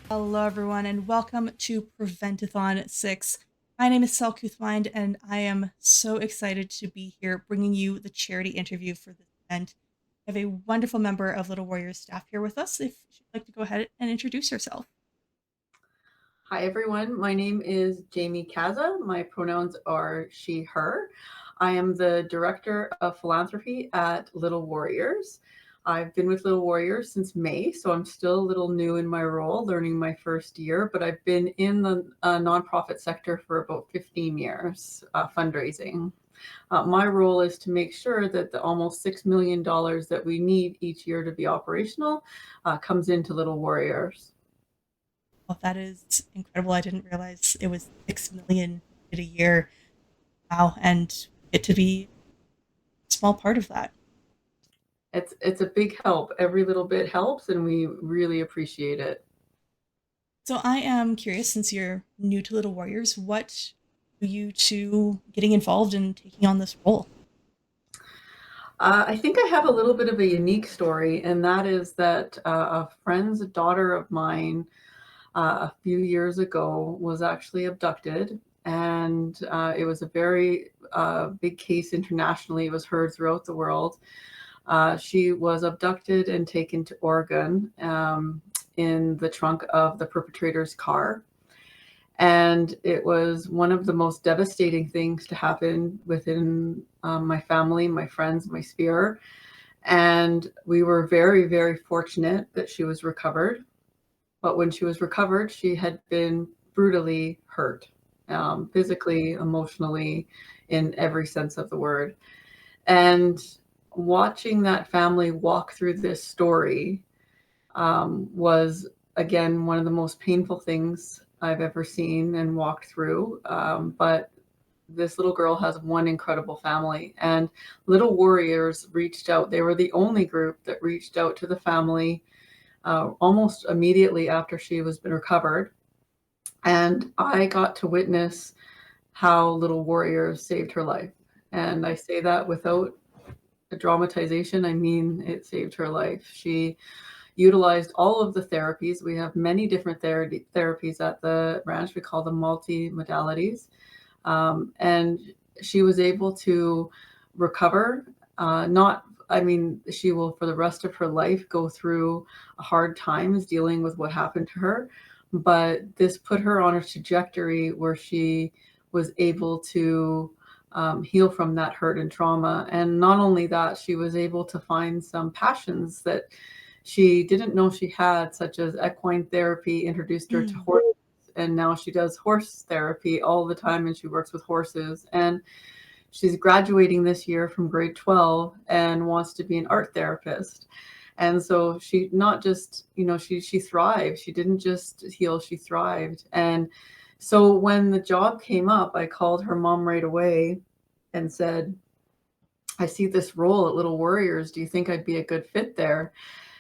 Hello, everyone, and welcome to Prevent-A-Thon 6. My name is Selkuthmind, and I am so excited to be here bringing you the charity interview for this event. I have a wonderful member of Little Warriors staff here with us. If she'd like to go ahead and introduce herself. Hi, everyone. My name is Jaime Caza. My pronouns are she, her. I am the Director of Philanthropy at Little Warriors. I've been with Little Warriors since May, so I'm still a little new in my role, learning my first year, but I've been in the nonprofit sector for about 15 years, fundraising. My role is to make sure that the almost $6 million that we need each year to be operational comes into Little Warriors. Well, that is incredible. I didn't realize it was 6 million a year. Wow, and it to be a small part of that. It's a big help. Every little bit helps, and we really appreciate it. So I am curious, since you're new to Little Warriors, what drew you to getting involved and taking on this role? I think I have a little bit of a unique story, and that is that a friend's daughter of mine a few years ago was actually abducted, and it was a very big case internationally. It was heard throughout the world. She was abducted and taken to Oregon in the trunk of the perpetrator's car. And it was one of the most devastating things to happen within my family, my friends, my sphere. And we were very, very fortunate that she was recovered. But when she was recovered, she had been brutally hurt, physically, emotionally, in every sense of the word. And watching that family walk through this story was, again, one of the most painful things I've ever seen and walked through. But this little girl has one incredible family, and Little Warriors reached out. They were the only group that reached out to the family almost immediately after she was been recovered. And I got to witness how Little Warriors saved her life. And I say that without a dramatization. I mean, it saved her life. She utilized all of the therapies. We have many different therapies at the ranch. We call them multi-modalities. And she was able to recover. Not, I mean, she will for the rest of her life go through hard times dealing with what happened to her. But this put her on a trajectory where she was able to heal from that hurt and trauma. And not only that, she was able to find some passions that she didn't know she had, such as equine therapy, introduced her to Mm. horses, and now she does horse therapy all the time, and she works with horses. And she's graduating this year from grade 12 and wants to be an art therapist. And so she not just, she thrived. She didn't just heal, she thrived. And so when the job came up, I called her mom right away and said, I see this role at Little Warriors. Do you think I'd be a good fit there?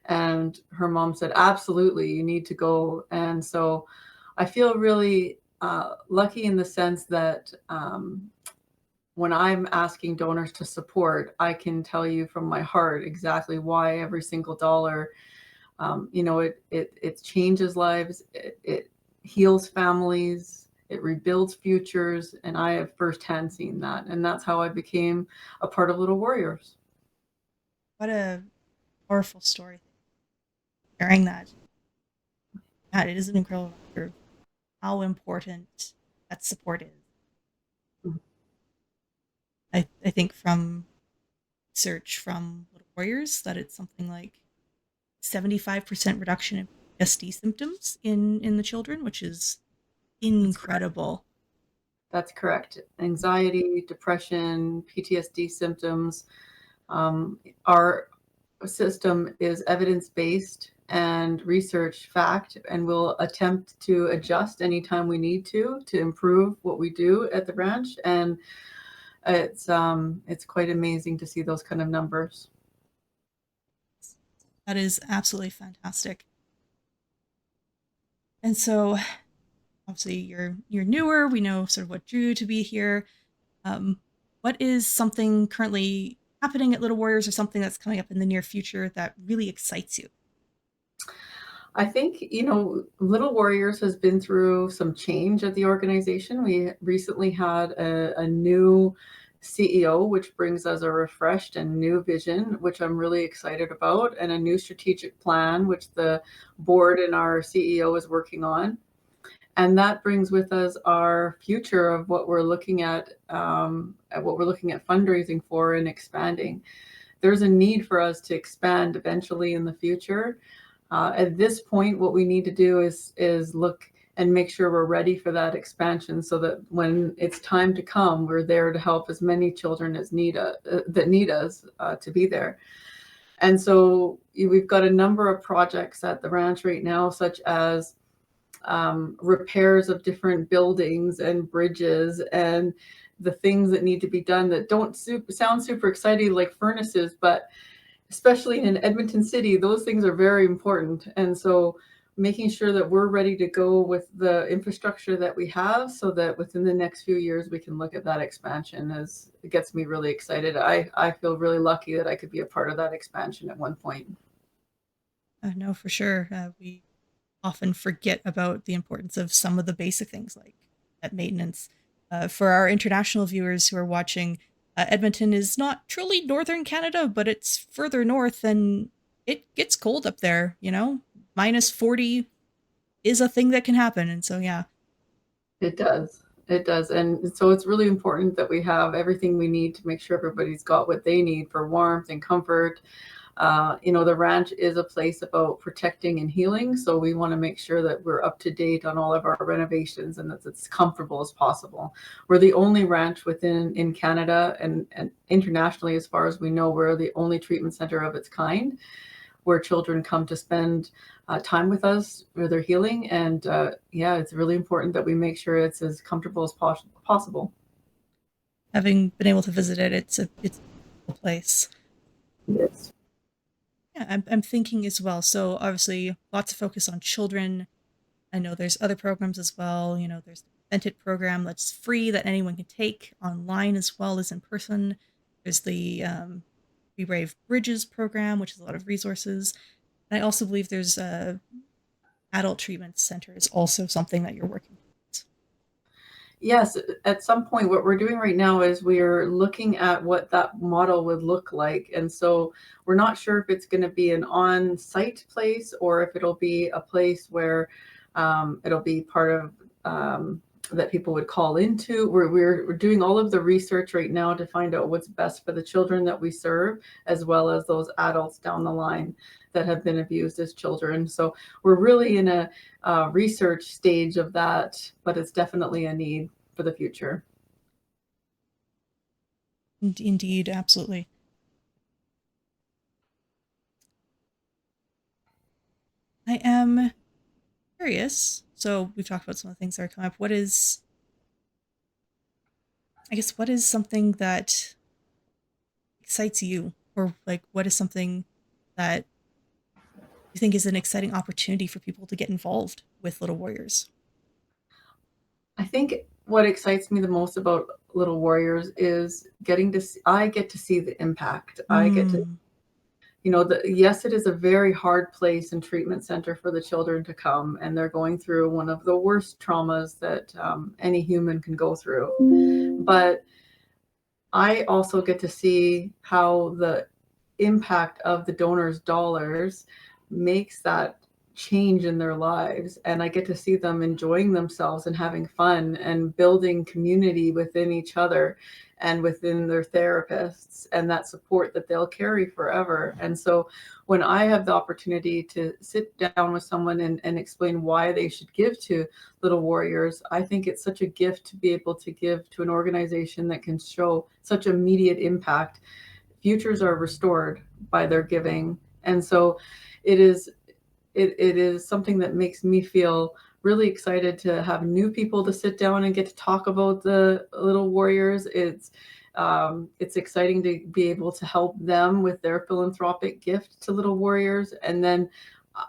And her mom said, absolutely, you need to go. And so I feel really lucky in the sense that when I'm asking donors to support, I can tell you from my heart exactly why every single dollar, it changes lives, it heals families, it rebuilds futures, and I have firsthand seen that, and that's how I became a part of Little Warriors. What a powerful story. Sharing that. God, it is an incredible reminder of how important that support is. I think from research from Little Warriors that it's something like 75% reduction in PTSD symptoms in the children, which is That's correct. incredible. That's correct. Anxiety, depression, PTSD symptoms. Our system is evidence-based and research fact, and we'll attempt to adjust anytime we need to improve what we do at the ranch. And it's quite amazing to see those kind of numbers. That is absolutely fantastic. And so obviously you're newer. We know sort of what drew you to be here. What is something currently happening at Little Warriors or something that's coming up in the near future that really excites you? I think, Little Warriors has been through some change at the organization. We recently had a new CEO, which brings us a refreshed and new vision, which I'm really excited about, and a new strategic plan, which the board and our CEO is working on. And that brings with us our future of what we're looking at fundraising for and expanding. There's a need for us to expand eventually in the future. At this point, what we need to do is look and make sure we're ready for that expansion, so that when it's time to come, we're there to help as many children as that need us to be there. And so we've got a number of projects at the ranch right now, such as repairs of different buildings and bridges and the things that need to be done that don't sound super exciting, like furnaces, but especially in Edmonton City, those things are very important. And so making sure that we're ready to go with the infrastructure that we have, so that within the next few years we can look at that expansion. It gets me really excited. I feel really lucky that I could be a part of that expansion at one point. No, for sure. We often forget about the importance of some of the basic things like that maintenance. For our international viewers who are watching, Edmonton is not truly northern Canada, but it's further north and it gets cold up there, Minus 40 is a thing that can happen. And so, yeah. It does. It does. And so it's really important that we have everything we need to make sure everybody's got what they need for warmth and comfort. The ranch is a place about protecting and healing. So we want to make sure that we're up to date on all of our renovations and that it's comfortable as possible. We're the only ranch in Canada and internationally, as far as we know, we're the only treatment center of its kind where children come to spend time with us where they're healing. And it's really important that we make sure it's as comfortable as possible. Having been able to visit it, it's a beautiful place. Yes. Yeah, I'm thinking as well. So obviously, lots of focus on children. I know there's other programs as well. There's the Prevent-A program that's free that anyone can take online as well as in person. There's the We Brave Bridges program, which is a lot of resources. And I also believe there's a adult treatment center is also something that you're working towards. Yes, at some point, what we're doing right now is we're looking at what that model would look like. And so we're not sure if it's going to be an on-site place or if it'll be a place where it'll be part of that people would call into. We're doing all of the research right now to find out what's best for the children that we serve, as well as those adults down the line that have been abused as children. So we're really in a research stage of that, but it's definitely a need for the future. Indeed, absolutely. I am curious. So we've talked about some of the things that are coming up. What is something that excites you? Or like, what is something that you think is an exciting opportunity for people to get involved with Little Warriors? I think what excites me the most about Little Warriors is I get to see the impact. I get to, Mm, yes, it is a very hard place and treatment center for the children to come, and they're going through one of the worst traumas that any human can go through. But I also get to see how the impact of the donors' dollars makes that change in their lives. And I get to see them enjoying themselves and having fun and building community within each other and within their therapists, and that support that they'll carry forever. And so when I have the opportunity to sit down with someone and explain why they should give to Little Warriors, I think it's such a gift to be able to give to an organization that can show such immediate impact. Futures are restored by their giving. And so it is something that makes me feel really excited to have new people to sit down and get to talk about the Little Warriors. It's exciting to be able to help them with their philanthropic gift to Little Warriors, and then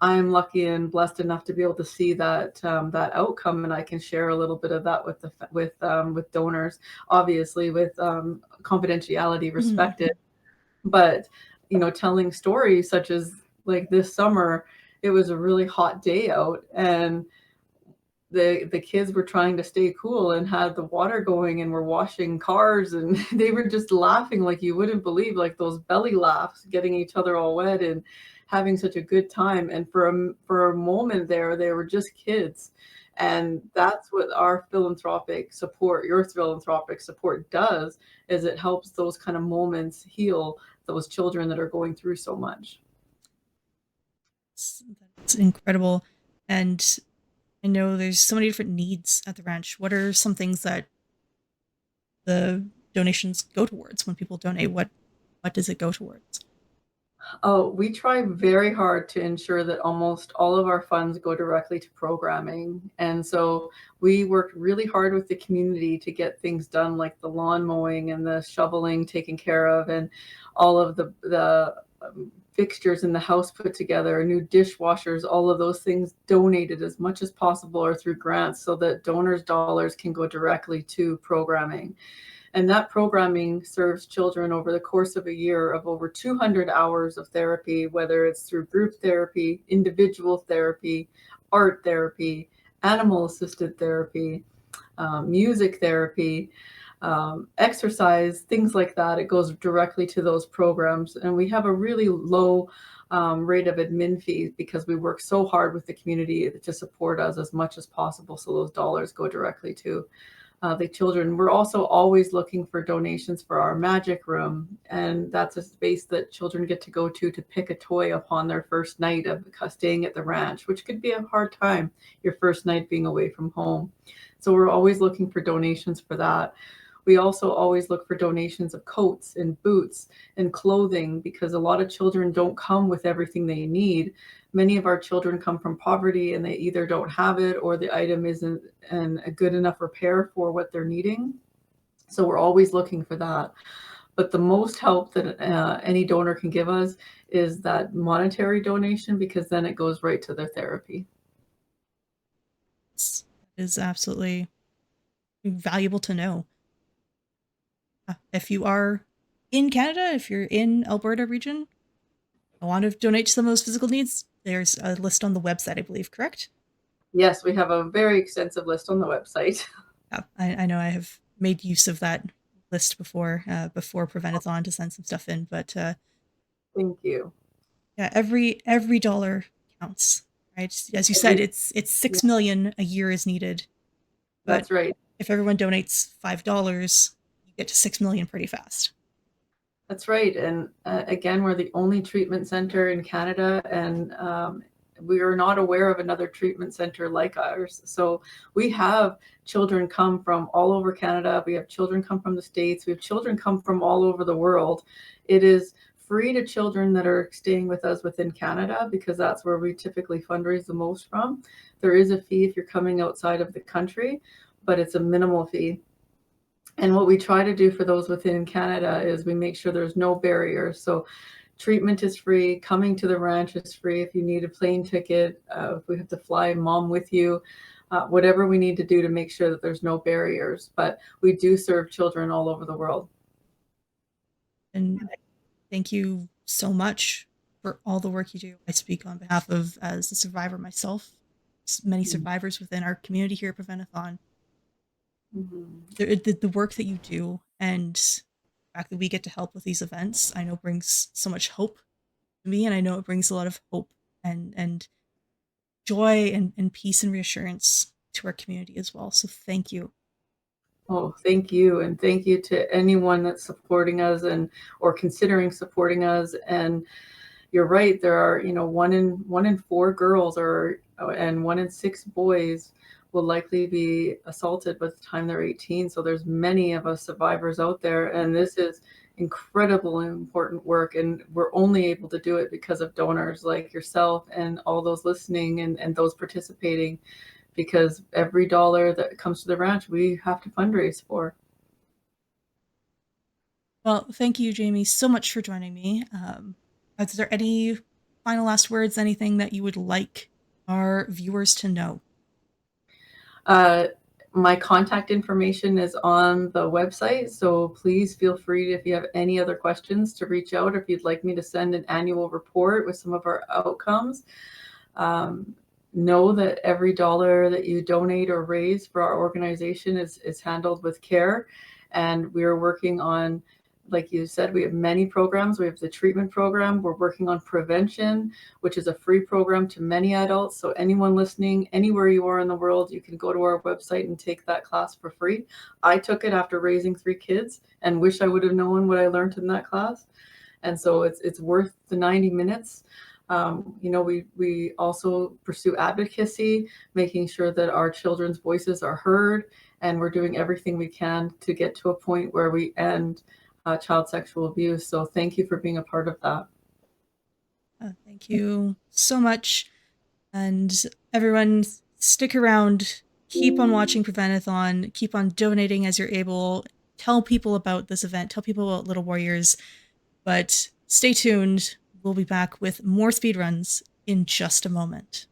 I'm lucky and blessed enough to be able to see that outcome, and I can share a little bit of that with donors, obviously with confidentiality mm, respected. But telling stories such as like this summer, it was a really hot day out, and the kids were trying to stay cool and had the water going and were washing cars, and they were just laughing like you wouldn't believe, like those belly laughs, getting each other all wet and having such a good time. And for a moment there, they were just kids. And that's what our philanthropic support, your philanthropic support does, is it helps those kind of moments heal those children that are going through so much. It's incredible. And I know there's so many different needs at the ranch. What are some things that the donations go towards when people donate? What does it go towards? Oh, we try very hard to ensure that almost all of our funds go directly to programming. And so we worked really hard with the community to get things done, like the lawn mowing and the shoveling taken care of, and all of the fixtures in the house put together, new dishwashers, all of those things donated as much as possible or through grants, so that donors' dollars can go directly to programming. And that programming serves children over the course of a year of over 200 hours of therapy, whether it's through group therapy, individual therapy, art therapy, animal assisted therapy, music therapy, exercise, things like that. It goes directly to those programs. And we have a really low rate of admin fees because we work so hard with the community to support us as much as possible. So those dollars go directly to the children. We're also always looking for donations for our magic room, and that's a space that children get to go to pick a toy upon their first night of staying at the ranch, which could be a hard time, your first night being away from home. So we're always looking for donations for that. We also always look for donations of coats and boots and clothing, because a lot of children don't come with everything they need. Many of our children come from poverty and they either don't have it or the item isn't in a good enough repair for what they're needing. So we're always looking for that. But the most help that any donor can give us is that monetary donation, because then it goes right to their therapy. It is absolutely valuable to know. If you are in Canada, if you're in Alberta region, I want to donate to some of those physical needs, there's a list on the website, I believe, correct? Yes, we have a very extensive list on the website. Yeah, I know I have made use of that list before Prevent-A-Thon to send some stuff in, but Thank you. yeah, every dollar counts, right? As you said, Every, it's yeah, 6 million a year is needed, but that's right. if everyone donates $5, you get to 6 million pretty fast. That's right. And again, we're the only treatment center in Canada, and we are not aware of another treatment center like ours. So we have children come from all over Canada. We have children come from the States. We have children come from all over the world. It is free to children that are staying with us within Canada, because that's where we typically fundraise the most from. There is a fee if you're coming outside of the country, but it's a minimal fee. And what we try to do for those within Canada is we make sure there's no barriers. So treatment is free, coming to the ranch is free. If you need a plane ticket, if we have to fly mom with you, whatever we need to do to make sure that there's no barriers. But we do serve children all over the world. And thank you so much for all the work you do. I speak on behalf of, as a survivor myself, many survivors within our community here at Prevent-A-Thon. Mhm. The work that you do and the fact that we get to help with these events, I know brings so much hope to me, and I know it brings a lot of hope and joy and peace and reassurance to our community as well. So thank you. Oh, thank you. And thank you to anyone that's supporting us and or considering supporting us. And you're right, there are, one in four girls are and 1 in 6 boys will likely be assaulted by the time they're 18. So there's many of us survivors out there, and this is incredible and important work, and we're only able to do it because of donors like yourself and all those listening and those participating, because every dollar that comes to the ranch we have to fundraise for. Well, thank you, Jamie, so much for joining me. Is there any final last words, anything that you would like our viewers to know? Uh, my contact information is on the website, so please feel free, if you have any other questions, to reach out. If you'd like me to send an annual report with some of our outcomes, Um, know that every dollar that you donate or raise for our organization is handled with care. And we are working on, like you said, we have many programs. We have the treatment program. We're working on prevention, which is a free program to many adults. So anyone listening, anywhere you are in the world, you can go to our website and take that class for free. I took it after raising 3 kids and wish I would have known what I learned in that class. And so it's worth the 90 minutes. We also pursue advocacy, making sure that our children's voices are heard, and we're doing everything we can to get to a point where we end child sexual abuse. So thank you for being a part of that. Thank you so much. And everyone, stick around. Keep on watching Prevent-A-Thon. Keep on donating as you're able. Tell people about this event. Tell people about Little Warriors. But stay tuned. We'll be back with more speedruns in just a moment.